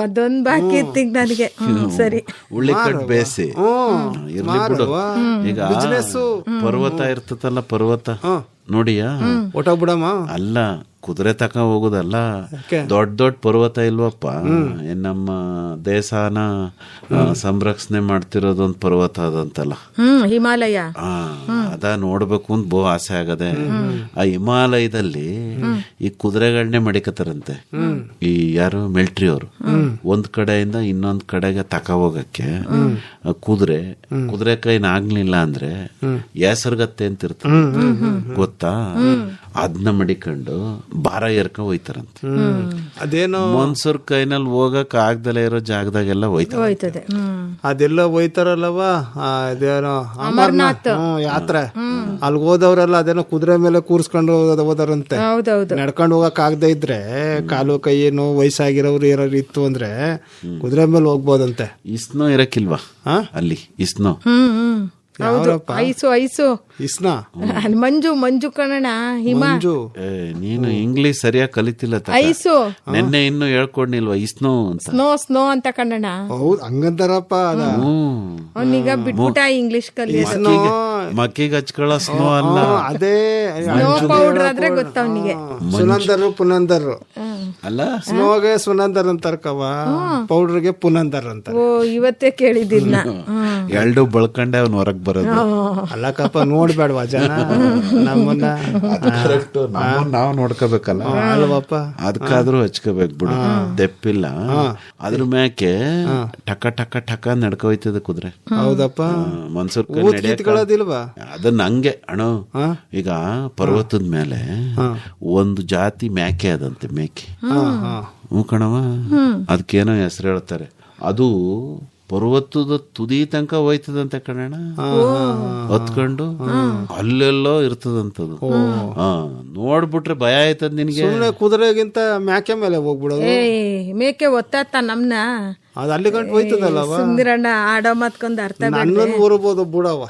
ಅದೊಂದ್ ಬಾಕಿ ಇತ್ತಿಗ್ ನನಗೆ. ಸರಿ, ಉಳ್ಳಿ ಕಟ್ ಬೇಯಿಸಿ ಇರ್ಲಿ ಬಿಡು. ಈಗ ಪರ್ವತ ಇರ್ತದಲ್ಲ, ಪರ್ವತ ನೋಡಿಯಾ ಊಟ ಬಿಡಮ್ಮ. ಅಲ್ಲ ಕುದುರೆ ತಕ ಹೋಗುದಲ್ಲ, ದೊಡ್ಡ ದೊಡ್ಡ ಪರ್ವತ ಇಲ್ವಪ್ಪ. ನಮ್ಮ ದೇಶನ ಸಂರಕ್ಷಣೆ ಮಾಡ್ತಿರೋದೊಂದ್ ಪರ್ವತ ಅದಂತಲ್ಲ, ಹಿಮಾಲಯ. ಅದ ನೋಡ್ಬೇಕು ಅಂತ ಬಹು ಆಸೆ ಆಗದೆ. ಆ ಹಿಮಾಲಯದಲ್ಲಿ ಈ ಕುದುರೆಗಳನ್ನೇ ಮಡಿಕತಾರಂತೆ ಈ ಯಾರು ಮಿಲಿಟರಿ ಅವರು. ಒಂದ್ ಕಡೆಯಿಂದ ಇನ್ನೊಂದ್ ಕಡೆಗೆ ತಕ ಹೋಗಕ್ಕೆ ಕುದುರೆ ಕೈನ ಆಗ್ಲಿಲ್ಲ ಅಂದ್ರೆ ಹೆಸರ್ಗತ್ತೆ ಅಂತ ಇರ್ತದೆ ಗೊತ್ತಾ, ಅದನ್ನ ಮಡಿಕೊಂಡು ಭಾರ ಏರ್ಕೊಂಡ್ ಹೋಯ್ತಾರಂತೆ. ಅದೇನೋ ಮನ್ಸೂರ್ ಕೈನಲ್ಲಿ ಹೋಗಕ್ ಆಗ್ದಲೇ ಇರೋ ಜಾಗದಾಗೆಲ್ಲ ಹೋಯ್ತದೆ. ಅದೆಲ್ಲ ಹೋಯ್ತಾರಲ್ಲವ, ಅದೇನೋ ಅಮರ್ನಾಥ್ ಯಾತ್ರೆ, ಅಲ್ಲಿ ಹೋದವ್ರೆಲ್ಲ ಅದೇನೋ ಕುದುರೆ ಮೇಲೆ ಕೂರ್ಸ್ಕೊಂಡು ಹೋದಾರಂತೆ. ನಡ್ಕೊಂಡು ಹೋಗಕ್ ಆಗದೆ ಇದ್ರೆ ಕಾಲು ಕೈ ಏನು ವಯಸ್ಸಾಗಿರೋರು ಯಾರು ಇತ್ತು ಅಂದ್ರೆ ಕುದುರೆ ಮೇಲೆ ಹೋಗ್ಬೋದಂತೆ. ಇಸ್ನೋ ಇರಕ್ಕಿಲ್ವಾ ಅಲ್ಲಿ? ಇಸ್ನೋ ಐಸು ಇಸ್ನಾ ಮಂಜು ಕಣಣ, ಹಿಮ. ನೀನು ಇಂಗ್ಲಿಷ್ ಸರಿಯಾಗಿ ಕಲಿತಿಲ್ಲ. ಐಸು ನೆನ್ನೆ ಇನ್ನು ಹೇಳ್ಕೊಡ್ನಿಲ್ವಾ ಇಸ್ನೋ ಅಂತ? ಸ್ನೋ ಅಂತ ಕಣಣ. ಹೌದು ಹಂಗಂತಾರಪ್ಪ. ಅವನೀಗ ಬಿಟ್ಬಿಟ್ಟ ಇಂಗ್ಲಿಷ್ ಕಲಿ. ಮಕ್ಕಿಗೆ ಹಚ್ಕೊಳ್ಳೋ ಸ್ನೋ ಅಲ್ಲ, ಅದೇ ಸ್ನೋ ಪೌಡರ್ ಆದ್ರೆ ಗೊತ್ತ ಅವನಿಗೆ. ಸುನಂದರು ಪುನಂದರು ಅಲ್ಲ, ಸ್ನೋಗೆ ಸುನಂದರ್ ಅಂತಾರಕವ, ಪೌಡರ್ಗೆ ಪುನಂದರ್ ಅಂತ. ಓ ಇವತ್ತೇ ಕೇಳಿದಿಲ್ಲ. ಎರಡು ಬಳ್ಕಂಡೆ ಅವ್ನು ಹೊರಗ್ ಬರೋದು. ಅಲ್ಲಕ್ಕಪ್ಪ ನೋಡ್ಬೇಡವಾ ಜನ ನಮ್ಮನ್ನ, ನಾವು ನೋಡ್ಕೋಬೇಕಲ್ಲ ಅಲ್ವಪ್ಪ. ಅದಕ್ಕಾದ್ರೂ ಹಚ್ಕೋಬೇಕು ಬಿಡು, ತೆಪ್ಪಿಲ್ಲ. ಅದ್ರ ಮ್ಯಾಕೆ ಟಕ ಟಕ ಟಕ ನಡ್ಕೋಯ್ತದೆ ಕುದುರೆ. ಹೌದಪ್ಪ. ಮನ್ಸೂರ್ ಕಿತ್ಕೊಳ್ಳೋದಿಲ್ವಾ? ಅದನ್ನ ಹಂಗೆ ಅಣ್ಣ. ಈಗ ಪರ್ವತದ ಮೇಲೆ ಒಂದು ಜಾತಿ ಮೇಕೆ ಅದಂತೆ, ಮೇಕೆ. ಕಣವ, ಅದಕ್ಕೇನೋ ಹೆಸರು ಹೇಳ್ತಾರೆ. ಅದು ಪರ್ವತದ ತುದಿ ತನಕ ಹೋಯ್ತದಂತೆ ಕಣಣ್ಣ, ಹೊತ್ಕೊಂಡು ಅಲ್ಲೆಲ್ಲೋ ಇರ್ತದಂತದು. ನೋಡ್ಬಿಟ್ರೆ ಭಯ ಆಯ್ತದ ನಿನ್ಗೆ. ಕುದುರೆಗಿಂತ ಮೇಕೆ ಮೇಲೆ ಹೋಗ್ಬಿಡೋದು. ಮೇಕೆ ಒತ್ತಾತ ನಮ್ನ, ಅದು ಅಲ್ಲಿ ಗಂಟು ಹೋಯ್ತದಲ್ಲವ. ಸುಂದರಣ್ಣ ಆಡೋ ಮಾತ್ಕೊಂಡ್ ಅರ್ಥ ಹೊರಬೋದು ಬಿಡವ.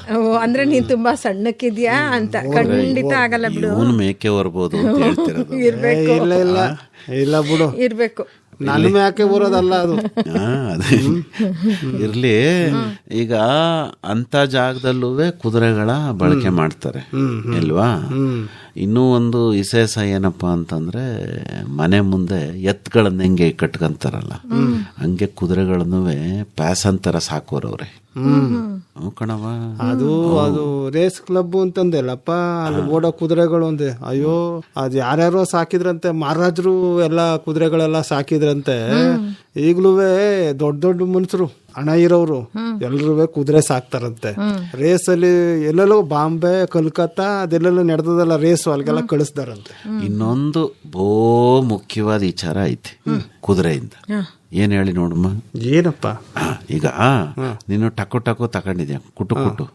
ಅಂದ್ರೆ ನೀನ್ ತುಂಬಾ ಸಣ್ಣಕ್ಕಿದ್ಯಾ ಅಂತ. ಖಂಡಿತ ಆಗಲ್ಲ ಬಿಡು. ಇವನು ಮೇಕೆ ಹೊರಬಹುದು ಅಂತ ಹೇಳ್ತಿರೋದು. ಇರ್ಬೇಕು. ಇಲ್ಲ ಬಿಡು, ಇರ್ಬೇಕು. ನನ್ನ ಮೇಕೆ ಬರೋದಲ್ಲ ಅದು. ಇರ್ಲಿ. ಈಗ ಅಂತ ಜಾಗದಲ್ಲೂ ಕುದುರೆಗಳ ಬಳಕೆ ಮಾಡ್ತಾರೆ ಇಲ್ವಾ? ಇನ್ನೂ ಒಂದು ವಿಶೇಷ ಏನಪ್ಪಾ ಅಂತಂದ್ರೆ, ಮನೆ ಮುಂದೆ ಎತ್ತುಗಳನ್ನ ಹೆಂಗೆ ಕಟ್ಕೊಂತಾರಲ್ಲ, ಹಂಗೆ ಕುದುರೆಗಳನ್ನು ಪ್ಯಾಸನ್ ತರ ಸಾಕೋರವ್ರೆ ಕಣವ. ಅದು ರೇಸ್ ಕ್ಲಬ್ ಅಂತಂದೆಲ್ಲಪ್ಪ, ಅಲ್ಲಿ ಓಡೋ ಕುದುರೆಗಳು ಅಂದೆ. ಅಯ್ಯೋ, ಅದು ಯಾರ್ಯಾರೋ ಸಾಕಿದ್ರಂತೆ, ಮಹಾರಾಜರು ಎಲ್ಲ ಕುದುರೆಗಳೆಲ್ಲ ಸಾಕಿದ್ರಂತೆ. ಈಗ್ಲೂ ದೊಡ್ಡ ದೊಡ್ಡ ಮನುಷ್ಯರು, ಹಣ ಇರೋರು ಎಲ್ರೂ ಕುದುರೆ ಸಾಕ್ತಾರಂತೆ. ರೇಸ್ ಅಲ್ಲಿ ಎಲ್ಲೆಲ್ಲೋ ಬಾಂಬೆ, ಕಲ್ಕತ್ತಾ ಅದೆಲ್ಲೆಲ್ಲೋ ನಡೆದದಲ್ಲ ರೇಸು, ಅಲ್ಲಿಗೆಲ್ಲ ಕಳಿಸ್ತಾರಂತೆ. ಇನ್ನೊಂದು ಬಹು ಮುಖ್ಯವಾದ ವಿಚಾರ ಐತಿ ಕುದುರೆಯಿಂದ. ಏನ್ ಹೇಳಿ ನೋಡಮ್ಮ. ಏನಪ್ಪ? ಈಗ ನೀನು ಟಕು ಟಕು ತಗೊಂಡಿದ್ಯಾ, ಕುಟು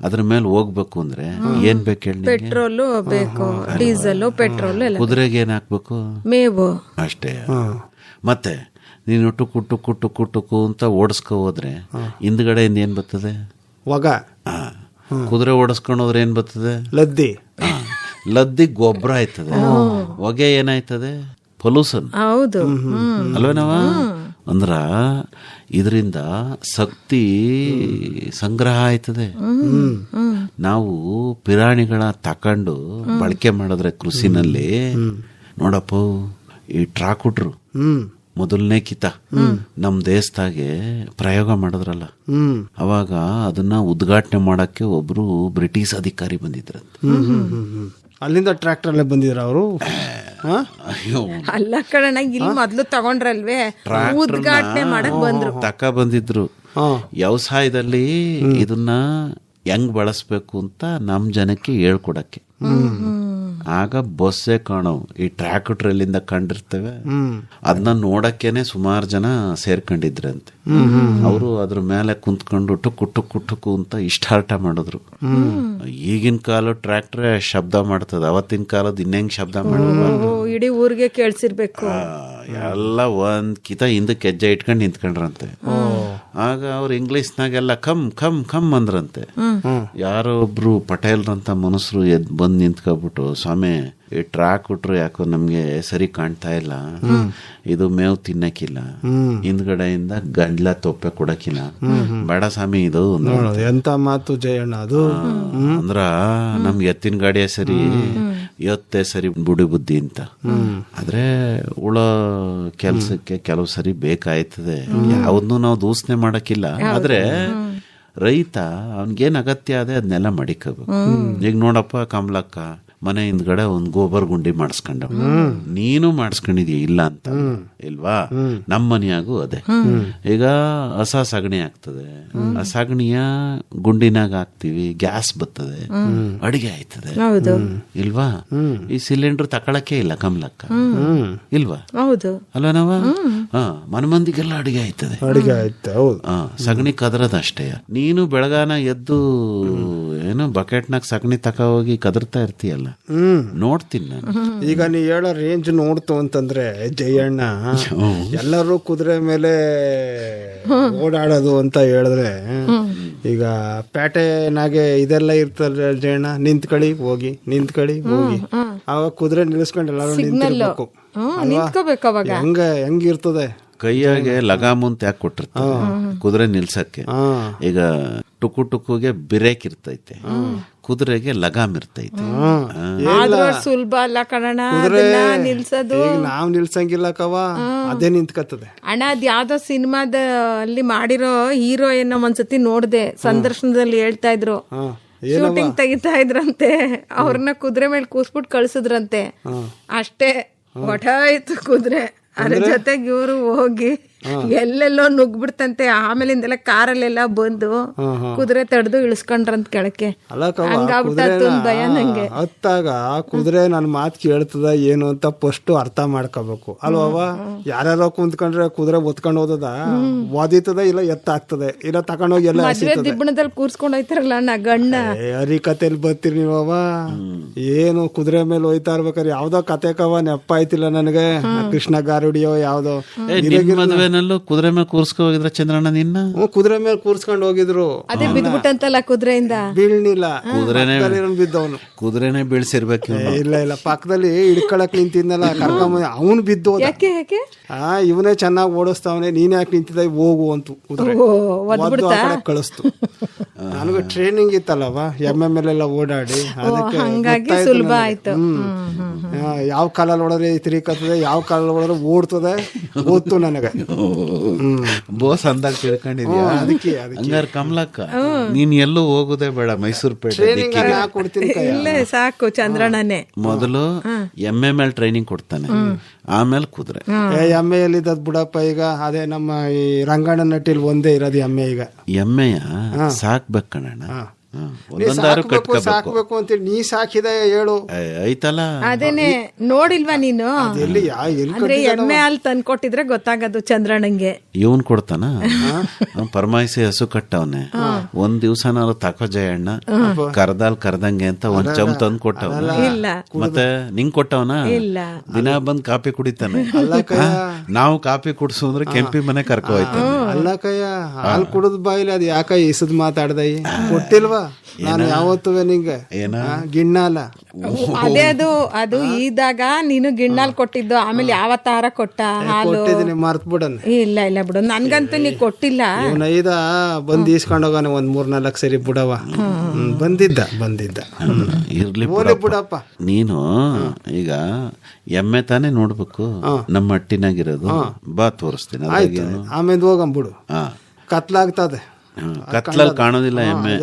ಅದ್ರ ಮೇಲೆ ಹೋಗ್ಬೇಕು ಅಂದ್ರೆ ಏನ್ ಬೇಕು ಹೇಳಿ? ಪೆಟ್ರೋಲ್ ಬೇಕು, ಡೀಸೆಲ್, ಪೆಟ್ರೋಲ್. ಕುದುರೆಗೆ ಏನ್ ಹಾಕ್ಬೇಕು? ಮೇವು ಅಷ್ಟೇ. ಮತ್ತೆ ನೀನು ಟುಕು ಅಂತ ಓಡಿಸ್ಕೊ ಹೋದ್ರೆ ಹಿಂದ್ಗಡೆಯಿಂದ ಏನ್ ಬರ್ತದೆ? ಒಗ. ಕುದುರೆ ಓಡಿಸ್ಕೊಂಡು ಹೋದ್ರೆ ಏನ್ ಬರ್ತದೆ? ಲದ್ದಿ ಗೊಬ್ಬರ ಆಯ್ತದೆ. ಹೊಗೆ ಏನಾಯ್ತದೆ? ಪೊಲ್ಯೂಷನ್. ಹೌದು ಅಲ್ವೇನವ? ಅಂದ್ರ ಇದರಿಂದ ಶಕ್ತಿ ಸಂಗ್ರಹ ಆಯ್ತದೆ. ನಾವು ಪಿರಾಣಿಗಳ ತಕೊಂಡು ಬಳಕೆ ಮಾಡಿದ್ರೆ ಕೃಷಿನಲ್ಲಿ ನೋಡಪ್ಪ, ಈ ಟ್ರಾಕ್ಟರ್ ಮೊದಲನೇ ಕಿತ ನಮ್ ದೇಶದಾಗೆ ಪ್ರಯೋಗ ಮಾಡಿದ್ರಲ್ಲ, ಅವಾಗ ಅದನ್ನ ಉದ್ಘಾಟನೆ ಮಾಡಕ್ಕೆ ಒಬ್ರು ಬ್ರಿಟಿಷ್ ಅಧಿಕಾರಿ ಬಂದಿದ್ರಂತೆ. ಅಲ್ಲಿಂದ ಟ್ರ್ಯಾಕ್ಟರ್ ಅಲ್ಲೇ ಬಂದಿದ್ರ ಅವರು? ಅಲ್ಲ ಕಣ, ಇಲ್ಲಿ ಮೊದ್ಲು ತಗೊಂಡ್ರಲ್ವೇ, ಉದ್ಘಾಟನೆ ಮಾಡಕ್ ಬಂದಿದ್ರು. ವ್ಯವಸಾಯದಲ್ಲಿ ಇದನ್ನ ಹೆಂಗ್ ಬಳಸ್ಬೇಕು ಅಂತ ನಮ್ ಜನಕ್ಕೆ ಹೇಳ್ಕೊಡಕ್ಕೆ. ಆಗ ಬಸ್ಸೇ ಕಾಣವು, ಈ ಟ್ರ್ಯಾಕ್ಟರ್ ಎಲ್ಲಿಂದ ಕಂಡಿರ್ತೇವೆ ಅದನ್ನ ನೋಡಕ್ಕೇನೆ ಸುಮಾರು ಜನ ಸೇರ್ಕೊಂಡಿದ್ರಂತೆ. ಅವರು ಅದ್ರ ಮೇಲೆ ಕುಂತ್ಕೊಂಡು ಟುಕ್ಕು ಅಂತ ಇಷ್ಟಾರ್ಟ ಮಾಡಿದ್ರು. ಈಗಿನ ಕಾಲ ಟ್ರ್ಯಾಕ್ಟರ್ ಶಬ್ದ ಮಾಡ್ತದ, ಅವತ್ತಿನ ಕಾಲದ ಇನ್ನೆಂಗ್ ಶಬ್ದ ಮಾಡೋದು, ಇಡೀ ಊರಿಗೆ ಕೇಳಿಸಿರ್ಬೇಕು. ಎಲ್ಲ ಒಂದ್ ಕಿತ ಹಿಂದಕ್ಕೆ ಹೆಜ್ಜೆ ಇಟ್ಕೊಂಡು ನಿಂತ್ಕೊಂಡ್ರಂತೆ. ಆಗ ಅವ್ರು ಇಂಗ್ಲಿಷ್ನಾಗೆಲ್ಲ ಕಮ್ ಅಂದ್ರಂತೆ. ಯಾರೋ ಒಬ್ರು ಪಟೇಲ್ರಂತ ಮನುಷ್ಯರು ಬಂದ್ ನಿಂತ್ಕೊಬಿಟ್ಟು, ಸ್ವಾಮಿ ಈ ಟ್ರ್ಯಾಕ್ಟರ್ ಯಾಕೋ ನಮ್ಗೆ ಸರಿ ಕಾಣ್ತಾ ಇಲ್ಲ, ಇದು ಮೇವು ತಿನ್ನಕ್ಕಿಲ್ಲ, ಹಿಂದ್ಗಡೆಯಿಂದ ಗಂಡ್ಲ ತೊಪ್ಪೆ ಕೊಡಕ್ಕಿಲ್ಲ, ಬೇಡ ಸ್ವಾಮಿ ಇದು ಎಂತ ಮಾತು ಜಯಣ್ಣ ಅದು. ಅಂದ್ರ ನಮ್ಗೆ ಎತ್ತಿನ ಗಾಡಿಯ ಸರಿ, ಇವತ್ತೇ ಸರಿ ಬುಡಿ ಬುದ್ಧಿ ಅಂತ. ಆದ್ರೆ ಉಳ ಕೆಲ್ಸಕ್ಕೆ ಕೆಲವು ಸರಿ ಬೇಕಾಯ್ತದೆ, ಯಾವ್ದನ್ನು ನಾವು ದೂಷಣೆ ಮಾಡಕ್ಕಿಲ್ಲ. ಆದ್ರೆ ರೈತ ಅವನ್ಗೇನ್ ಅಗತ್ಯ ಅದೇ ಅದನ್ನೆಲ್ಲ ಮಡಿಕೋಬೇಕು. ಈಗ ನೋಡಪ್ಪ ಕಮಲಕ್ಕ ಮನೆ ಹಿಂದ್ಗಡೆ ಒಂದ್ ಗೋಬರ್ ಗುಂಡಿ ಮಾಡಿಸ್ಕೊಂಡ. ನೀನು ಮಾಡಿಸ್ಕೊಂಡಿದೀಯ ಇಲ್ಲ ಅಂತ ಇಲ್ವಾ? ನಮ್ಮ ಮನೆಯಾಗೂ ಅದೇ. ಈಗ ಹಸ ಸಗಣಿ ಆಗ್ತದೆ, ಆ ಸಗಣಿಯ ಗುಂಡಿನಾಗ ಹಾಕ್ತಿವಿ, ಗ್ಯಾಸ್ ಬರ್ತದೆ, ಅಡಿಗೆ ಆಯ್ತದೆ ಇಲ್ವಾ? ಈ ಸಿಲಿಂಡರ್ ತಕೊಳಕ್ಕೆ ಇಲ್ಲ ಕಮಲಕ್ಕ ಇಲ್ವಾ? ಅಲ್ವಾ ನಾವ ಮನೆ ಮಂದಿಗೆಲ್ಲ ಅಡಿಗೆ ಆಯ್ತದೆ, ಸಗಣಿ ಕದರದಷ್ಟೇ. ನೀನು ಬೆಳಗಾನ ಎದ್ದು ಏನು ಬಕೆಟ್ನಾಗ ಸಗಣಿ ತಕ ಹೋಗಿ ಕದರ್ತಾ ಇರ್ತೀಯಲ್ಲ, ನೋಡ್ತೀನಿ ನಾನು. ಈಗ ನೀ ಹೇಳೋ ರೇಂಜ್ ನೋಡ್ತು ಅಂತಂದ್ರೆ ಜಯಣ್ಣ, ಎಲ್ಲರೂ ಕುದುರೆ ಮೇಲೆ ಓಡಾಡೋದು ಅಂತ ಹೇಳಿದ್ರೆ, ಈಗ ಪೇಟೆನಾಗೆ ಇದೆಲ್ಲ ಇರ್ತಲ್ಲ ಜಯಣ್ಣ, ನಿಂತ್ಕಳಿ ಹೋಗಿ ಅವಾಗ ಕುದುರೆ ನಿಲ್ಲಿಸ್ಕೊಂಡು ಎಲ್ಲರೂ ನಿಂತ್ಕೋಬೇಕು. ಹೆಂಗಿರ್ತದೆ ಕೈಯಾಗೆ ಲಗಾಮು ಅಂತ ಯಾಕೆ ಕೊಟ್ಟಿರ್ತಾರೆ ಕುದುರೆ ನಿಲ್ಸಕ್ಕೆ? ಈಗ ಟುಕು ಟುಕುಗೆ ಬ್ರೇಕ್ ಇರ್ತೈತೆ, ಕುದುರೆಗೆ ಲಗಾಮ್ ಇರ್ತೈತೆ. ಸುಲಭ ಅಲ್ಲ ಕಣಣ್ಣ ನಿಲ್ಸೋದು. ನಾವ್ ನಿಲ್ಸಂಗಿಲ್ಲ ಕವ, ಅದೇ ನಿಂತ್ಕತ್ತದೆ ಅಣ್ಣ. ಅದ್ ಯಾವ್ದೋ ಸಿನಿಮಾದ ಅಲ್ಲಿ ಮಾಡಿರೋ ಹೀರೋ ಏನೋ ಒಂದ್ಸತಿ ನೋಡ್ದೆ, ಸಂದರ್ಶನದಲ್ಲಿ ಹೇಳ್ತಾ ಇದ್ರು, ಶೂಟಿಂಗ್ ತೆಗಿತಾ ಇದ್ರಂತೆ, ಅವ್ರನ್ನ ಕುದುರೆ ಮೇಲೆ ಕೂಸ್ಬಿಟ್ಟು ಕಳ್ಸಿದ್ರಂತೆ, ಅಷ್ಟೇ ಹೊಠಾಯ್ತು ಕುದುರೆ. ಅದ್ರ ಜೊತೆಗೆ ಇವರು ಹೋಗಿ ಎಲ್ಲೆಲ್ಲೋ ನುಗ್ಬಿಡ್ತಂತೆ. ಆಮೇಲಿಂದೆಲ್ಲ ಕಾರಲ್ಲೆಲ್ಲ ಬಂದು ಕುದುರೆ ತಡೆದು ಇಳಿಸ್ಕೊಂಡ್ರಂತ ಕೆಳಕ್ಕೆ. ಭಯ ನಂಗೆ. ಹತ್ತಾಗ ಕುದುರೆ ನನ್ ಮಾತು ಕೇಳ್ತದ ಏನು ಅಂತ ಫಸ್ಟ್ ಅರ್ಥ ಮಾಡ್ಕೋಬೇಕು ಅಲ್ವ? ಯಾರ್ಯಾರೋ ಕುಂತ್ಕೊಂಡ್ರೆ ಕುದುರೆ ಒತ್ಕೊಂಡ್ ಹೋದದ, ಓದಿತದ ಇಲ್ಲ ಎತ್ತಾಗ್ತದೆ, ಇಲ್ಲ ತಕೊಂಡೋಗಿ ಎಲ್ಲ ದಿಬ್ಬಣದಲ್ಲಿ ಕೂರ್ಸ್ಕೊಂಡ್ ಹೋಯ್ತಾರಲ್ಲ ಅಣ್ಣ ಗಣ್ಣ. ಹರಿಕತೆಯಲ್ಲಿ ಬರ್ತೀರಿ ನೀವವ, ಏನು ಕುದುರೆ ಮೇಲೆ ಹೋಯ್ತಾ ಇರ್ಬೇಕಾರೆ ಯಾವ್ದೋ ಕತೆ ಕವ ನೆಪ್ಪ ಆಯ್ತಿಲ್ಲ ನನಗೆ. ಕೃಷ್ಣ ಗಾರುಡಿಯೋ ಯಾವ್ದೋ ಕುದುರೆ ಮೇಲೆ ಕೂರ್ಸ್ಕೊ ಹೋಗಿದ್ರ ಚಂದ್ರಣ್ಣ ನಿನ್ನ? ಕುದುರೆ ಮೇಲೆ ಕೂರ್ಸ್ಕೊಂಡ್ ಹೋಗಿದ್ರು, ಅದೇ ಬಿದ್ಬಿಟ್ಟಂತಲ್ಲ ಕುದುರೆಯಿಂದ. ಬೀಳ್ನಿಲ್ಲ, ಬಿದ್ದವನು ಕುದುರೆನೆ ಬೀಳ್ಸಿರ್ಬೇಕು. ಇಲ್ಲ ಪಕ್ಕದಲ್ಲಿ ಹಿಡ್ಕೊಳಕ್ ನಿಂತಿದ್ನಲ್ಲ, ಕರ್ಕೊಂಬ ಅವನು ಬಿದ್ದು. ಇವನೇ ಚೆನ್ನಾಗಿ ಓಡಿಸ್ತಾವನೆ, ನೀನ್ ಯಾಕೆ ನಿಂತಿದ್ದ, ಹೋಗು ಅಂತ ಕುದುರೆ ಕಳಿಸ್ತು. ನನಗೆ ಟ್ರೈನಿಂಗ್ ಇತ್ತಲ್ಲವ, MML ಓಡಾಡಿ, ಅದಕ್ಕೆ ಸುಲಭ ಆಯ್ತು. ಯಾವ ಕಾಲಲ್ಲಿ ಓಡಿದ್ರೆ ತಿರುಗತ್ತದೆ, ಯಾವ ಕಾಲಲ್ಲಿ ಓಡಿದ್ರೆ ಓಡ್ತದೆ ಗೊತ್ತು ನನಗೆ. ಬೋಸ್ ಅಂದಾಗ ತಿಳ್ಕೊಂಡಿದ್ಯಾ? ಅದಕ್ಕೆ ಹಂಗಾರೆ ಕಮಲಕ್ಕ ನೀನ್ ಎಲ್ಲೂ ಹೋಗುದೇ ಬೇಡ, ಮೈಸೂರು ಪೇಟೆ ಇಲ್ಲೇ ಸಾಕು ಚಂದ್ರಣ್ಣನೇ. ಮೊದಲು MML ಟ್ರೈನಿಂಗ್ ಕೊಡ್ತಾನೆ, ಆಮೇಲೆ ಕುದುರೆ. MML ಇದ್ದದ್ ಬಿಡಪ್ಪ. ಈಗ ಅದೇ ನಮ್ಮ ಈ ರಂಗಣ್ಣ ನಟಿಲ್ ಒಂದೇ ಇರೋದು ಎಮ್ಮೆ. ಈಗ ಎಮ್ಮೆಯ ಸಾಕ್ಬೇಕು ಕಣಣ್ಣ, ಸಾಕ್ಬೇಕು ಅಂತೇಳಿ ನೀ ಸಾಕಿದ ಹೇಳು ಐತಲ್ಲ. ಅದೇನೆ ನೋಡಿಲ್ವಾ ನೀನು? ಎಮ್ಮೆ ಹಾಲು ತಂದ್ಕೊಟ್ಟಿದ್ರೆ ಗೊತ್ತಾಗದು ಚಂದ್ರಣ್ಣಂಗೆ. ಇವನ್ ಕೊಡ್ತಾನ ಪರಮಾಯಿಸಿ ಹಸು ಕಟ್ಟವನೆ. ಒಂದ್ ದಿವ್ಸನಾರು ತಕೋ ಜಯಣ್ಣ, ಕರ್ದಾಲ್ ಕರ್ದಂಗೆ ಅಂತ ಒಂದ್ ಚಮ್ ತಂದ್ ಕೊಟ್ಟವನ. ಮತ್ತೆ ನಿಂಗ್ ಕೊಟ್ಟವನ? ದಿನ ಬಂದ್ ಕಾಫಿ ಕುಡಿತಾನೆ. ನಾವು ಕಾಫಿ ಕುಡ್ಸು ಅಂದ್ರೆ ಕೆಂಪಿ ಮನೆ ಕರ್ಕೊ ಹೋಯ್ತಾನೆ. ಅಲ್ಲ ಕಯ್ಯ, ಹಾಲ್ ಕುಡಿದ್ ಬಾಯಿಲಿ ಅದ್ ಯಾಕ ಇಸದ್ ಮಾತಾಡ್ದ? ಕೊಟ್ಟಿಲ್ವಾ ನಾನು ಯಾವತ್ತೂ ನಿಂಗೆ ಗಿಣ್ಣಾಲ? ಅದೇ ಅದು ಇದಾಗ ನೀನು ಗಿಣ್ಣಾಲ್ ಕೊಟ್ಟಿದ್ದು, ಆಮೇಲೆ ಯಾವತ್ತಾರ ಕೊಟ್ಟ ಹಾಲು ಮರ್ತ್ ಬಿಡನ್. ಇಲ್ಲ ಬಿಡು, ನನ್ಗಂತೂ ನೀ ಕೊಟ್ಟಿಲ್ಲ. ಐದ ಬಂದ್ ಈಸ್ಕೊಂಡ್ ಹೋಗಾನೆ ಒಂದ್ 3-4 ಸರಿ ಬಿಡವ. ಬಂದಿದ್ದ ಇರ್ಲಿ ಬಿಡಪ್ಪ. ನೀನು ಈಗ ಎಮ್ಮೆ ತಾನೇ ನೋಡ್ಬೇಕು, ನಮ್ಮ ಹಟ್ಟಿನಾಗಿರೋದು. ಬಾ ತೋರಿಸ್ತೀನಿ. ಆಮೇಲೆ ಹೋಗಂಬಿಡು, ಕತ್ಲಾಗ್ತದೆ. ಕತ್ಲಲ್ಲಿ ಕಾಣೋದಿಲ್ಲ ಎಮ್ಮೆ,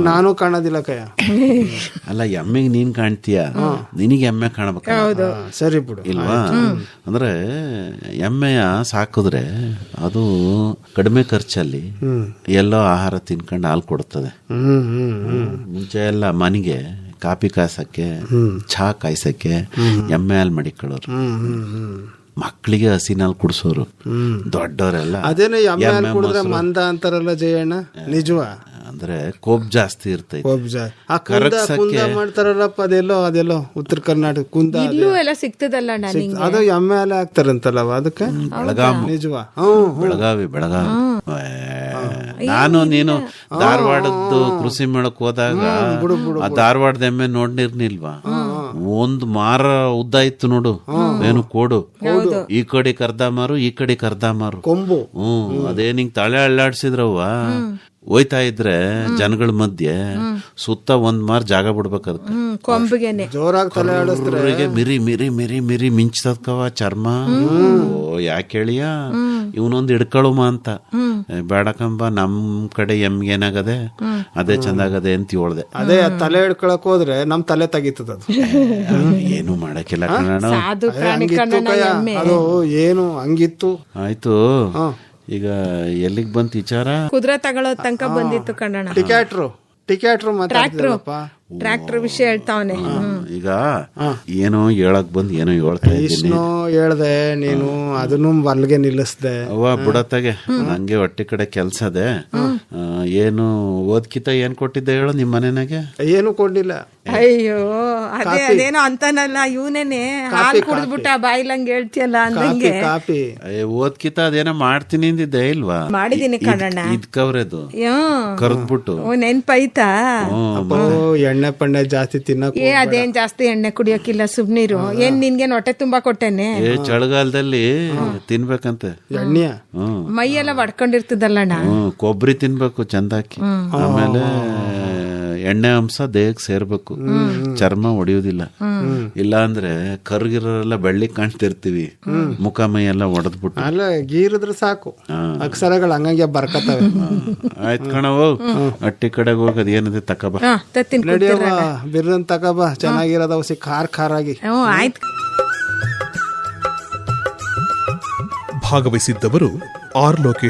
ನಾನು ಕಾಣೋದಿಲ್ಲ ಕಯ್ಯ. ಅಲ್ಲ, ಎಮ್ಮೆಗೆ ನೀನ್ ಕಾಣ್ತೀಯ, ನಿನಗೆ ಎಮ್ಮೆ ಕಾಣಬೇಕು. ಸರಿ ಬಿಡು ಇಲ್ವಾ? ಅಂದ್ರೆ ಎಮ್ಮೆಯ ಸಾಕಿದ್ರೆ ಅದು ಕಡಿಮೆ ಖರ್ಚಲ್ಲಿ ಎಲ್ಲೋ ಆಹಾರ ತಿನ್ಕೊಂಡು ಹಾಲು ಕೊಡ್ತದೆ. ಮುಂಚೆ ಎಲ್ಲ ಮನೆಗೆ ಕಾಫಿ ಕಾಯ್ಸಕ್ಕೆ, ಚಹಾ ಕಾಯ್ಸಕ್ಕೆ ಎಮ್ಮೆ ಹಾಲು ಮಡಿಕೊಳ್ಳೋರು. ಮಕ್ಕಳಿಗೆ ಹಸಿನಲ್ಲಿ ಕುಡಿಸೋರು, ದೊಡ್ಡವರೆಲ್ಲ ಅದೇನೋ ಎಮ್ಮೆ ಹಾಲು ಕುಡಿದ್ರೆ ಮಂದ ಅಂತಾರಲ್ಲ ಜಯಣ್ಣ, ನಿಜವಾ? ಅಂದ್ರೆ ಕೋಪ್ ಜಾಸ್ತಿ ಇರ್ತೈತೆ. ಮಾಡ್ತಾರಲ್ಲಪ್ಪ, ಅದೆಲ್ಲೋ ಉತ್ತರ ಕರ್ನಾಟಕ ಕುಂದ ಎಲ್ಲ ಸಿಗ್ತದಲ್ಲ, ಅದು ಎಮ್ಮೆ ಹಾಲೆ ಹಾಕ್ತಾರಂತಲ್ಲವ ಅದಕ್ಕೆ? ನಿಜವಾ? ಬೆಳಗಾವಿ. ನಾನು ನೀನು ಧಾರವಾಡದ್ದು ಕೃಷಿ ಮೇಳಕ್ ಹೋದಾಗ ಆ ಧಾರವಾಡದ ಎಮ್ಮೆ ನೋಡ್ನಿರ್ನಿಲ್ವಾ? ಒಂದ್ ಮಾರ ಉದ್ದ ಇತ್ತು ನೋಡು, ಏನು ಕೋಡು, ಈ ಕಡೆ ಕರ್ದ ಮಾರು, ಈ ಕಡೆ ಕರ್ದ ಮಾರು, ಕೊಂಬು. ಅದೇ ನಿಂಗ್ ತಲೆ ಅಳ್ಳಾಡ್ಸಿದ್ರವ್ವ, ಹೋಯ್ತಾ ಇದ್ರೆ ಜನಗಳ ಮಧ್ಯೆ ಸುತ್ತ ಒಂದ್ ಮಾರ್ ಜಾಗ ಬಿಡ್ಬೇಕು ಅದಕ್ಕೆ. ಕೊಂಬಿಗೆನೆ ಜೋರಾಗಿ ತಲೆ ಆಡಿಸಿದ್ರೆ ಅವ್ರಿಗೆ ಮಿರಿ ಮಿರಿ ಮಿರಿ ಮಿರಿ ಮಿಂಚ್ತದ್ಕವ ಚರ್ಮ. ಓ ಯಾಕೆ ಹೇಳಿಯ ಇವನೊಂದ್ ಹಿಡ್ಕೊಳುಮ ಅಂತ. ಬೇಡಕಂಬ ನಮ್ ಕಡೆ ಎಮ್ಗೇನಾಗದೆ ಅದೇ ಚಂದಾಗದೆ ಅಂತ ಹೇಳ್ದೆ. ಅದೇ ತಲೆ ಹಿಡ್ಕೊಳಕ್ ಹೋದ್ರೆ ನಮ್ ತಲೆ ತೆಗಿತದ ಅದು. ಏನು ಮಾಡಕ್ಕಿಲ್ಲ ಕಣ. ಸಾಧು ಪ್ರಾಣಿ ಕಣ್ಣಣ್ಣ ಎಮ್ಮೆ. ಅದು ಏನು ಹಂಗಿತ್ತು. ಆಯ್ತು, ಈಗ ಎಲ್ಲಿಗ್ ಬಂತ ವಿಚಾರ? ಕುದುರೆ ತಗೊಳ್ಳೋ ತನಕ ಬಂದಿತ್ತು ಕಣ್ಣಣ್ಣ. ಟಿಕೆಟ್ರು ಮಾತಾಡ್ತಿದ್ದಪ್ಪ. ಟ್ರ್ಯಾಕ್ಟರ್ ವಿಷಯ ಹೇಳ್ತಾವನೆ. ಈಗ ಏನೋ ಹೇಳಕ್ ಬಂದ್ ಏನೋ ಹೇಳ್ತಾ ಇದ್ದೀನಿ. ಹೇಳ್ದೆ ನೀನು, ಅದನ್ನು ಅಲ್ಲಿಗೆ ನಿಲ್ಲಿಸ್ದೆ. ಅವ್ವ ಬಿಡತ್ತಾಗೆ, ನಂಗೆ ಹೊಟ್ಟೆ ಕಡೆ ಕೆಲ್ಸದೆ. ಏನು ಓದ್ಕಿತ ಏನ್ ಕೊಟ್ಟಿದ್ದೆ ಹೇಳು ನಿಮ್ ಮನೆನಾಗೆ? ಏನು ಕೊಡ್ಲಿಲ್ಲ. ಅಯ್ಯೋ ಅದೇನೋ ಅಂತಾನಲ್ಲ ಇವನೇನೆ ಹಾಲು ಕುಡಿದ್ಬಿಟ್ಟ ಬಾಯಿಲಂಗ್ ಹೇಳ್ತಿಯಲ್ಲ ಅಂದಂಗೆ. ಕಾಪಿ ಓದ್ಕಿತ ಅದೇನೋ ಮಾಡ್ತೀನಿ ಅಂದಿದ್ದೆ ಇಲ್ವಾ? ಮಾಡಿದೀನಿ ಕಣಣ್ಣ. ಇದ್ಕವ್ರದು ಕರ್ದ್ಬಿಟ್ಟು ನೆನ್ಪೈತಾ? ಎಣ್ಣೆ ಪಣ್ಣೆ ಜಾಸ್ತಿ ತಿನ್ನಕ್ ಅದೇನ್ ಜಾಸ್ತಿ ಎಣ್ಣೆ ಕುಡಿಯೋಕಿಲ್ಲ, ಸುಮ್ನೀರು. ಏನ್ ನಿನ್ಗೆ ಹೊಟ್ಟೆ ತುಂಬಾ ಕೊಟ್ಟೆನೆ? ಚಳಿಗಾಲದಲ್ಲಿ ತಿನ್ಬೇಕಂತೆ ಎಣ್ಣೆ. ಮೈಯೆಲ್ಲ ಒಡ್ಕೊಂಡಿರ್ತದಲ್ಲಣ್ಣ. ಕೊಬ್ಬರಿ ತಿನ್ಬೇಕು ಚಂದಾಕಿ. ಆಮೇಲೆ ಎಣ್ಣೆ ಅಂಶ ದೇಹಕ್ಕೆ ಸೇರ್ಬೇಕು, ಚರ್ಮ ಹೊಡಿಯೋದಿಲ್ಲ. ಇಲ್ಲ ಅಂದ್ರೆ ಕರ್ಗಿರೋರೆಲ್ಲ ಬೆಳ್ಳಿ ಕಾಣ್ತಿರ್ತೀವಿ, ಮುಖ ಮೈ ಎಲ್ಲ ಒಡೆದ್ಬಿಟ್ಟು. ಅಲ್ಲ ಗೀರಿದ್ರೆ ಸಾಕು, ಅಕ್ಷರಗಳು ಹಂಗಂಗೆ ಬರ್ಕತ್ತವೆ. ಆಯ್ತು ಕಣವು, ಅಟ್ಟಿ ಕಡೆಗೆ ಹೋಗೋದು ಏನಿದೆ ತಕಬ. ನಡಿಯವ ಬಿರ್ರನ್ ತಕಬ, ಚೆನ್ನಾಗಿರೋದ ಖಾರಾಗಿ. ಆಯ್ತು. ಭಾಗವಹಿಸಿದ್ದವರು ಆರ್ ಲೋಕೇಶ್